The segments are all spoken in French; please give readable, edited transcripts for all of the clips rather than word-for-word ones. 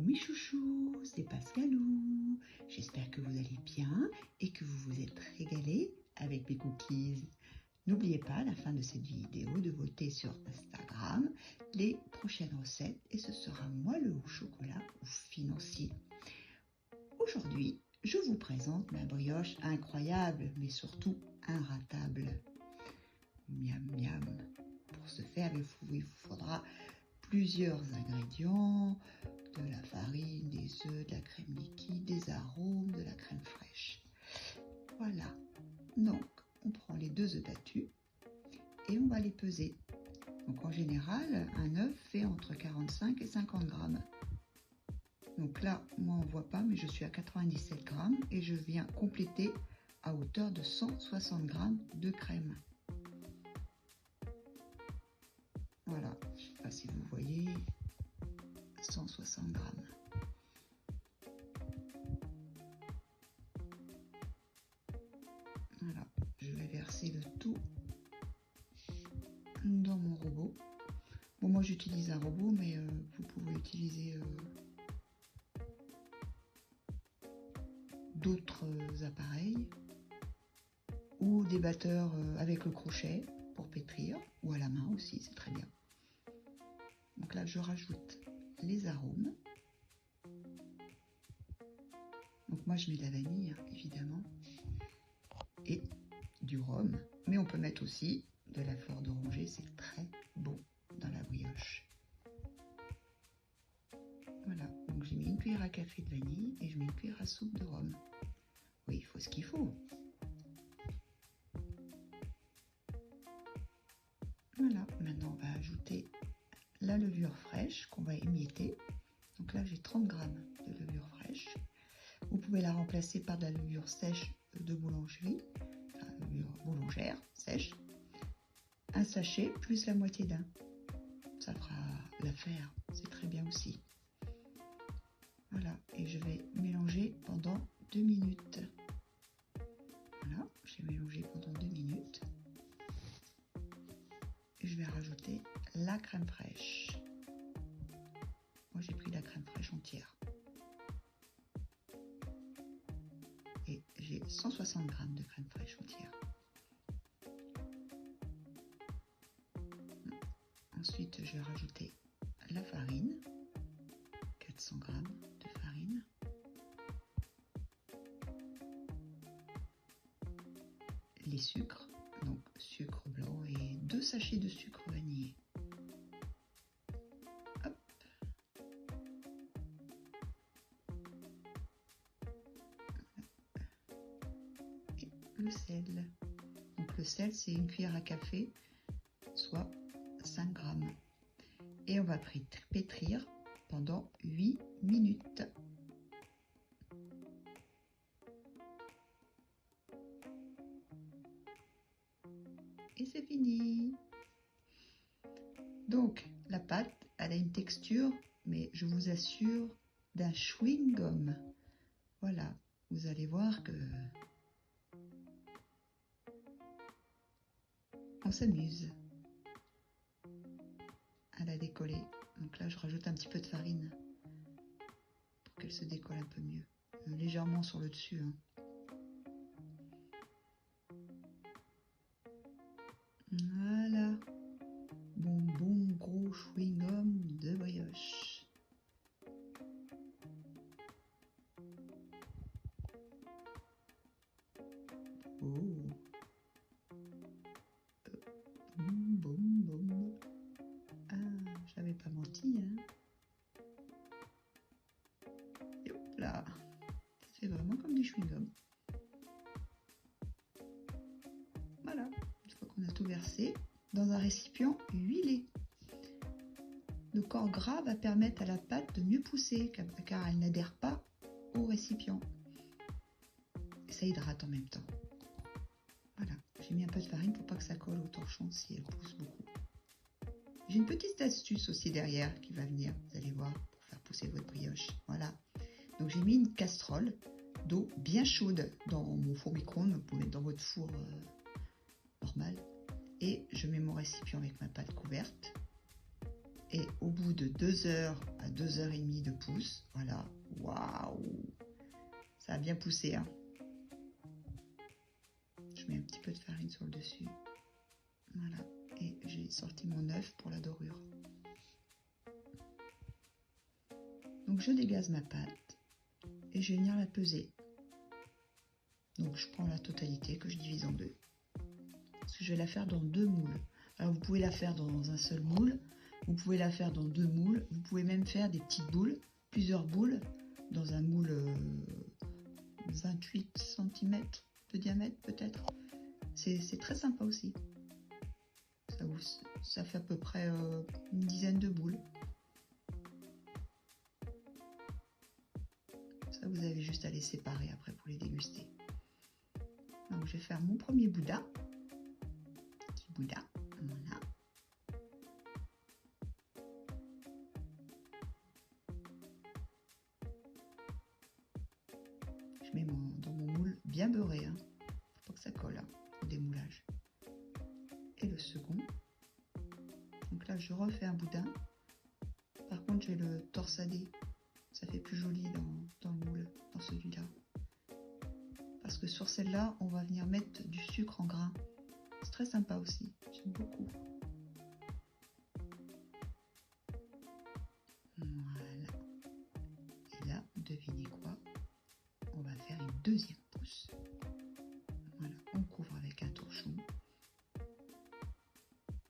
mes chouchous, c'est Pascalou. J'espère que vous allez bien et que vous vous êtes régalés avec mes cookies. N'oubliez pas à la fin de cette vidéo de voter sur Instagram les prochaines recettes et ce sera moelleux au chocolat ou financier. Aujourd'hui, je vous présente ma brioche incroyable mais surtout inratable. Miam miam. Pour ce faire, il vous faudra plusieurs ingrédients, de la farine, des œufs, de la crème liquide, des arômes, de la crème fraîche. Voilà, donc on prend les 2 œufs battus et on va les peser. Donc en général, un œuf fait entre 45 et 50 grammes. Donc là, moi on voit pas, mais je suis à 97 grammes et je viens compléter à hauteur de 160 grammes de crème. Voilà, je ne sais pas si vous voyez, 160 grammes. Voilà, je vais verser le tout dans mon robot. Bon, moi j'utilise un robot, mais vous pouvez utiliser d'autres appareils ou des batteurs avec le crochet pour pétrir ou à la main aussi, c'est très bien. Donc là, je rajoute les arômes. Donc moi, je mets de la vanille, hein, évidemment, et du rhum. Mais on peut mettre aussi de la fleur d'oranger, c'est très bon dans la brioche. Voilà, donc j'ai mis une cuillère à café de vanille et je mets une cuillère à soupe de rhum. Oui, il faut ce qu'il faut. Voilà, maintenant on va ajouter la levure fraîche qu'on va émietter. Donc là j'ai 30 grammes de levure fraîche. Vous pouvez la remplacer par de la levure sèche de boulangerie, enfin levure boulangère sèche. Un sachet plus la moitié d'un. Ça fera l'affaire, c'est très bien aussi. Voilà, et je vais mélanger pendant 2 minutes. Voilà, j'ai mélangé pendant 2 minutes. Et je vais rajouter la crème fraîche. Moi j'ai pris la crème fraîche entière. Et j'ai 160 grammes de crème fraîche entière. Ensuite, je vais rajouter la farine, 400 grammes de farine. Les sucres, donc sucre blanc et 2 sachets de sucre vanillé. Hop. Et le sel. Donc le sel, c'est une cuillère à café, soit 5 grammes. Et on va pétrir pendant 8 minutes. Et c'est fini. Donc la pâte, elle a une texture, mais je vous assure, d'un chewing-gum. Voilà, vous allez voir que on s'amuse à la décoller. Donc là, je rajoute un petit peu de farine pour qu'elle se décolle un peu mieux. Légèrement sur le dessus. Hein. Voilà. Bon gros chewing-gum de brioche. Oh. Bon. Ah, j'avais pas menti, hein. Et hop là. C'est vraiment comme du chewing-gum. Voilà. Une fois qu'on a tout versé, dans un récipient huilé. Le corps gras va permettre à la pâte de mieux pousser car elle n'adhère pas au récipient. Et ça hydrate en même temps. Voilà, j'ai mis un peu de farine pour pas que ça colle au torchon si elle pousse beaucoup. J'ai une petite astuce aussi derrière qui va venir, vous allez voir, pour faire pousser votre brioche. Voilà, donc j'ai mis une casserole d'eau bien chaude dans mon four micro-ondes, vous pouvez mettre dans votre four normal. Et je mets mon récipient avec ma pâte couverte. Et au bout de 2 heures à 2h30 de pousse, voilà, waouh, ça a bien poussé, hein. Je mets un petit peu de farine sur le dessus. Voilà, et j'ai sorti mon œuf pour la dorure. Donc je dégaze ma pâte et je vais venir la peser. Donc je prends la totalité que je divise en deux. Parce que je vais la faire dans 2 moules. Alors vous pouvez la faire dans un seul moule, vous pouvez la faire dans 2 moules, vous pouvez même faire des petites boules, plusieurs boules, dans un moule 28 cm de diamètre peut-être. C'est très sympa aussi. Ça fait à peu près une dizaine de boules. Ça, vous avez juste à les séparer après pour les déguster. Donc, je vais faire mon premier Bouddha. Petit Bouddha, voilà. Je mets dans mon moule bien beurré, hein. Faut pas que ça colle, hein, au démoulage. Et le second. Donc là, je refais un boudin. Par contre, je vais le torsader. Ça fait plus joli dans le moule, dans celui-là. Parce que sur celle-là, on va venir mettre du sucre en grains. C'est très sympa aussi. J'aime beaucoup. Voilà. Et là, devinez quoi? On va faire une deuxième pousse. Voilà, on couvre avec un torchon.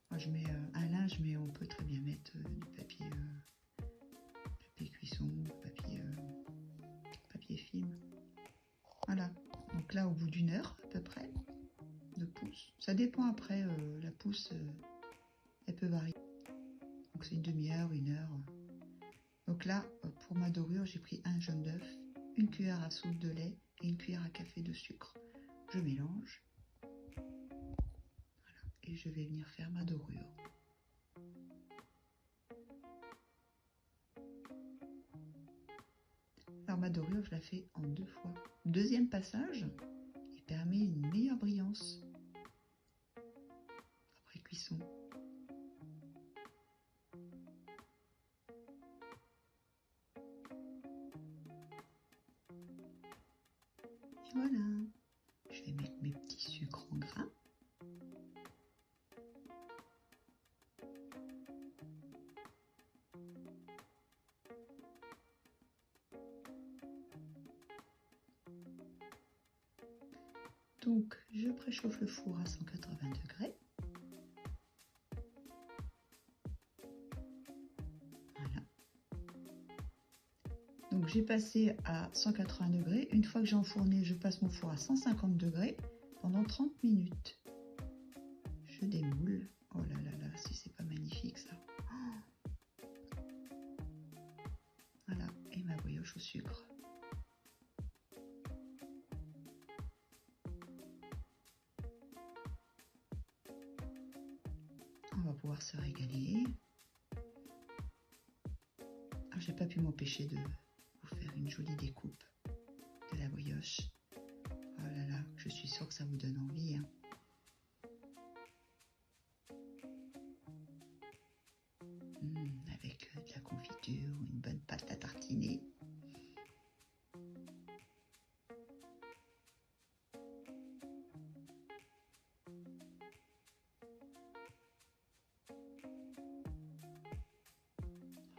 Moi, je mets un linge, mais on peut très bien mettre du papier cuisson, papier film. Voilà. Donc là, au bout d'une heure à peu près de pousse, ça dépend après, la pousse, elle peut varier. Donc c'est une demi-heure, 1 heure. Donc là, pour ma dorure, j'ai pris un jaune d'œuf, une cuillère à soupe de lait et une cuillère à café de sucre. Je mélange. Voilà. Et je vais venir faire ma dorure. Alors ma dorure, je la fais en 2 fois. Deuxième passage, il permet une meilleure brillance après cuisson. Et voilà, je vais mettre mes petits sucres en grains. Donc, je préchauffe le four à 180 degrés. Voilà. Donc, j'ai passé à 180 degrés. Une fois que j'ai enfourné, je passe mon four à 150 degrés pendant 30 minutes. Je démoule. Oh là là là, si c'est pas magnifique ça. Oh. Voilà, et ma brioche au sucre. On va pouvoir se régaler. Alors, j'ai pas pu m'empêcher de vous faire une jolie découpe de la brioche. Oh là là, je suis sûre que ça vous donne envie, hein. Avec de la confiture ou une bonne pâte à tartiner.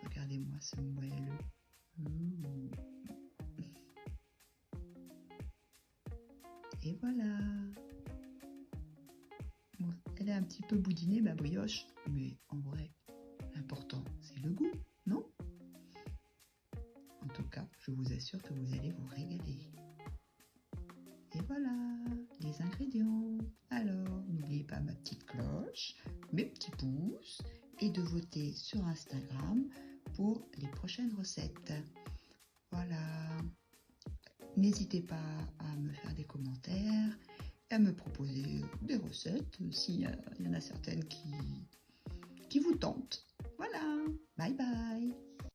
Regardez-moi ce moelleux. Et voilà. Bon, elle est un petit peu boudinée, ma brioche, mais en vrai, l'important, c'est le goût, non? En tout cas, je vous assure que vous allez vous régaler. Et voilà, les ingrédients. Alors, n'oubliez pas ma petite cloche, mes petits pouces et de voter sur Instagram pour les prochaines recettes. Voilà. N'hésitez pas à me faire des commentaires, à me proposer des recettes s'il y en a certaines qui vous tentent. Voilà, bye bye.